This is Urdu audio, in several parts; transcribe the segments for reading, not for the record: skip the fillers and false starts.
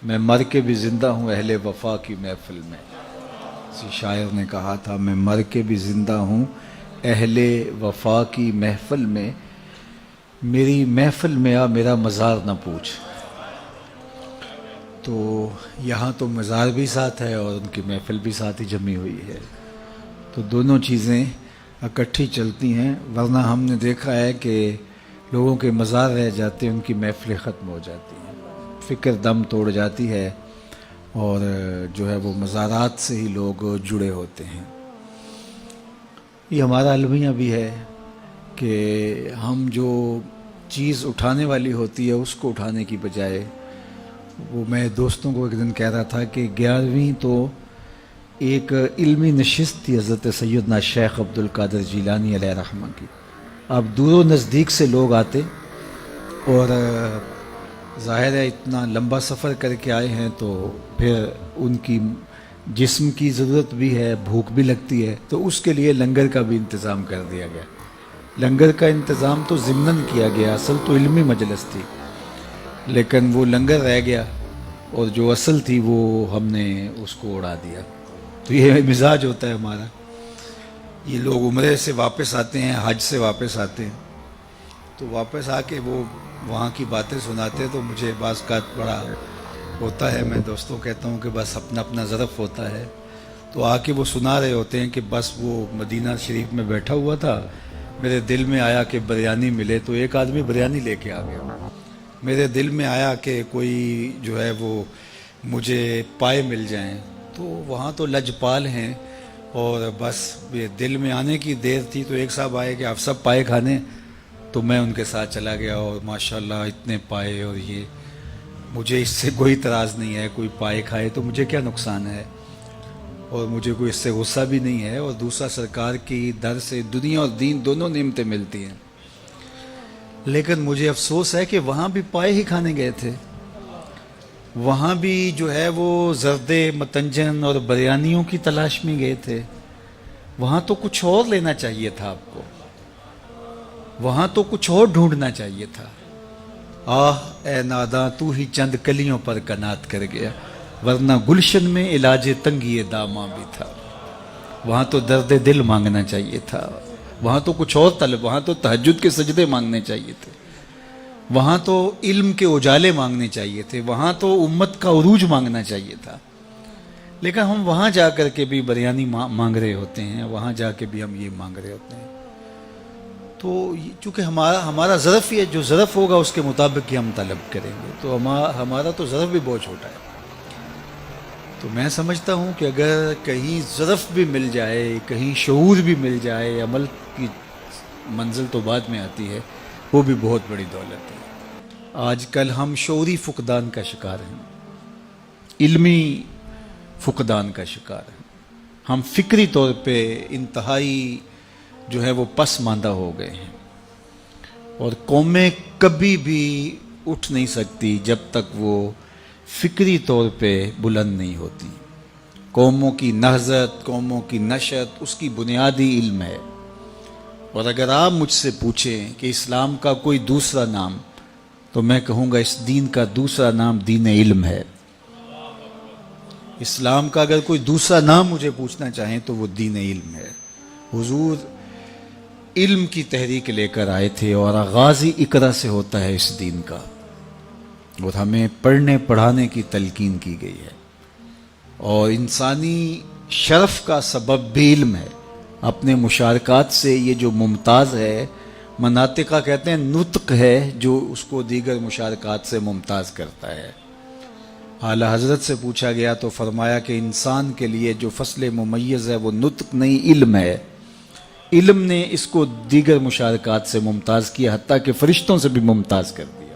میں مر کے بھی زندہ ہوں اہل وفا کی محفل میں. کسی شاعر نے کہا تھا میں مر کے بھی زندہ ہوں اہل وفا کی محفل میں، میری محفل میں آ میرا مزار نہ پوچھ. تو یہاں تو مزار بھی ساتھ ہے اور ان کی محفل بھی ساتھ ہی جمی ہوئی ہے، تو دونوں چیزیں اکٹھی چلتی ہیں. ورنہ ہم نے دیکھا ہے کہ لوگوں کے مزار رہ جاتے ہیں، ان کی محفلیں ختم ہو جاتی ہیں، فکر دم توڑ جاتی ہے اور جو ہے وہ مزارات سے ہی لوگ جڑے ہوتے ہیں. یہ ہمارا المیہ بھی ہے کہ ہم جو چیز اٹھانے والی ہوتی ہے اس کو اٹھانے کی بجائے، وہ میں دوستوں کو ایک دن کہہ رہا تھا کہ 11ویں تو ایک علمی نشست تھی حضرت سیدنا شیخ عبد القادر جیلانی علیہ رحمہ کی. اب دور و نزدیک سے لوگ آتے اور ظاہر ہے اتنا لمبا سفر کر کے آئے ہیں تو پھر ان کی جسم کی ضرورت بھی ہے، بھوک بھی لگتی ہے، تو اس کے لیے لنگر کا بھی انتظام کر دیا گیا. لنگر کا انتظام تو ضمناً کیا گیا، اصل تو علمی مجلس تھی، لیکن وہ لنگر رہ گیا اور جو اصل تھی وہ ہم نے اس کو اڑا دیا. تو یہ مزاج ہوتا ہے ہمارا. یہ لوگ عمرے سے واپس آتے ہیں، حج سے واپس آتے ہیں، تو واپس آ کے وہ وہاں کی باتیں سناتے تو مجھے بعض کا بڑا ہوتا ہے. میں دوستوں کہتا ہوں کہ بس اپنا اپنا ظرف ہوتا ہے. تو آ کے وہ سنا رہے ہوتے ہیں کہ بس وہ مدینہ شریف میں بیٹھا ہوا تھا، میرے دل میں آیا کہ بریانی ملے، تو ایک آدمی بریانی لے کے آ گیا. میرے دل میں آیا کہ کوئی جو ہے وہ مجھے پائے مل جائیں، تو وہاں تو لجپال ہیں اور بس یہ دل میں آنے کی دیر تھی. تو ایک صاحب آئے کہ آپ سب پائے کھانے، تو میں ان کے ساتھ چلا گیا اور ماشاءاللہ اتنے پائے. اور یہ مجھے اس سے کوئی اعتراض نہیں ہے، کوئی پائے کھائے تو مجھے کیا نقصان ہے، اور مجھے کوئی اس سے غصہ بھی نہیں ہے. اور دوسرا سرکار کی در سے دنیا اور دین دونوں نعمتیں ملتی ہیں. لیکن مجھے افسوس ہے کہ وہاں بھی پائے ہی کھانے گئے تھے، وہاں بھی جو ہے وہ زردے متنجن اور بریانیوں کی تلاش میں گئے تھے. وہاں تو کچھ اور لینا چاہیے تھا آپ کو، وہاں تو کچھ اور ڈھونڈنا چاہیے تھا. آہ اے ناداں تو ہی چند کلیوں پر کنات کر گیا، ورنہ گلشن میں علاج تنگی داماں بھی تھا. وہاں تو درد دل مانگنا چاہیے تھا، وہاں تو کچھ اور طلب، وہاں تو تہجد کے سجدے مانگنے چاہیے تھے، وہاں تو علم کے اجالے مانگنے چاہیے تھے، وہاں تو امت کا عروج مانگنا چاہیے تھا. لیکن ہم وہاں جا کر کے بھی بریانی مانگ رہے ہوتے ہیں، وہاں جا کے بھی ہم یہ مانگ رہے ہوتے ہیں. تو چونکہ ہمارا ظرف یہ جو ظرف ہوگا اس کے مطابق ہی ہم طلب کریں گے، تو ہمارا تو ظرف بھی بہت چھوٹا ہے. تو میں سمجھتا ہوں کہ اگر کہیں ظرف بھی مل جائے، کہیں شعور بھی مل جائے، عمل کی منزل تو بعد میں آتی ہے، وہ بھی بہت بڑی دولت ہے. آج کل ہم شعوری فقدان کا شکار ہیں، علمی فقدان کا شکار ہیں. ہم فکری طور پہ انتہائی جو ہے وہ پسماندہ ہو گئے ہیں، اور قومیں کبھی بھی اٹھ نہیں سکتی جب تک وہ فکری طور پہ بلند نہیں ہوتی. قوموں کی نہضت، قوموں کی نشت، اس کی بنیادی علم ہے. اور اگر آپ مجھ سے پوچھیں کہ اسلام کا کوئی دوسرا نام، تو میں کہوں گا اس دین کا دوسرا نام دین علم ہے. اسلام کا اگر کوئی دوسرا نام مجھے پوچھنا چاہیں تو وہ دین علم ہے. حضور علم کی تحریک لے کر آئے تھے اور آغاز ہی اقرا سے ہوتا ہے اس دین کا، اور ہمیں پڑھنے پڑھانے کی تلقین کی گئی ہے. اور انسانی شرف کا سبب بھی علم ہے. اپنے مشارکات سے یہ جو ممتاز ہے، مناطقہ کہتے ہیں نطق ہے جو اس کو دیگر مشارکات سے ممتاز کرتا ہے. اعلیٰ حضرت سے پوچھا گیا تو فرمایا کہ انسان کے لیے جو فصل ممیز ہے وہ نطق نہیں علم ہے. علم نے اس کو دیگر مشارکات سے ممتاز کیا، حتیٰ کہ فرشتوں سے بھی ممتاز کر دیا.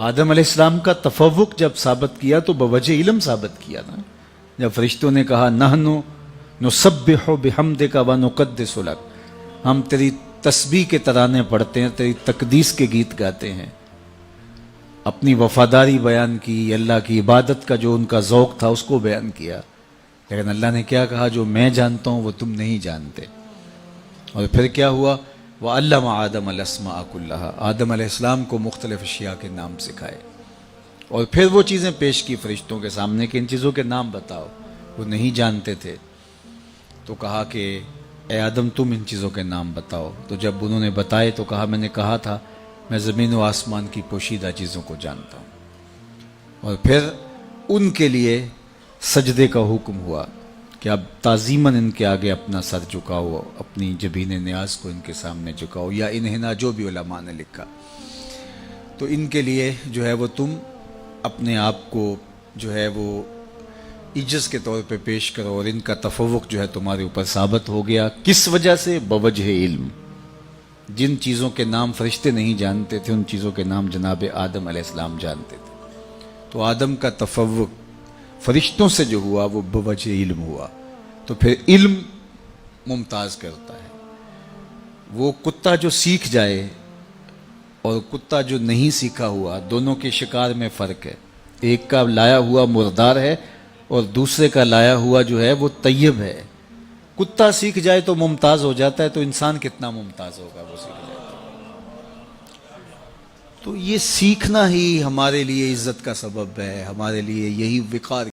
آدم علیہ السلام کا تفوق جب ثابت کیا تو بوجہ علم ثابت کیا نا. جب فرشتوں نے کہا نحنو نسبح بحمدک ونقدس لک، ہم تیری تسبیح کے ترانے پڑھتے ہیں، تیری تقدیس کے گیت گاتے ہیں. اپنی وفاداری بیان کی، اللہ کی عبادت کا جو ان کا ذوق تھا اس کو بیان کیا. لیکن اللہ نے کیا کہا؟ جو میں جانتا ہوں وہ تم نہیں جانتے. اور پھر کیا ہوا؟ وَعَلَّمَ آدَمَ الْأَسْمَاءَ كُلَّهَا، آدم علیہ السلام کو مختلف اشیاء کے نام سکھائے. اور پھر وہ چیزیں پیش کی فرشتوں کے سامنے کہ ان چیزوں کے نام بتاؤ. وہ نہیں جانتے تھے تو کہا کہ اے آدم تم ان چیزوں کے نام بتاؤ. تو جب انہوں نے بتائے تو کہا میں نے کہا تھا میں زمین و آسمان کی پوشیدہ چیزوں کو جانتا ہوں. اور پھر ان کے لیے سجدے کا حکم ہوا کہ اب تعظیماً ان کے آگے اپنا سر جھکاؤ, اپنی جبین نیاز کو ان کے سامنے جھکاؤ, یا انہنا جو بھی علماء نے لکھا. تو ان کے لیے جو ہے وہ تم اپنے آپ کو جو ہے وہ عجز کے طور پہ پیش کرو, اور ان کا تفوق جو ہے تمہارے اوپر ثابت ہو گیا. کس وجہ سے؟ بوجہ علم. جن چیزوں کے نام فرشتے نہیں جانتے تھے ان چیزوں کے نام جناب آدم علیہ السلام جانتے تھے. تو آدم کا تفوق فرشتوں سے جو ہوا وہ بوجہ علم ہوا. تو پھر علم ممتاز کرتا ہے. وہ کتا جو سیکھ جائے اور کتا جو نہیں سیکھا ہوا, دونوں کے شکار میں فرق ہے. ایک کا لایا ہوا مردار ہے اور دوسرے کا لایا ہوا جو ہے وہ طیب ہے. کتا سیکھ جائے تو ممتاز ہو جاتا ہے, تو انسان کتنا ممتاز ہوگا وہ سیکھ جائے تو یہ سیکھنا ہی ہمارے لیے عزت کا سبب ہے, ہمارے لیے یہی وقار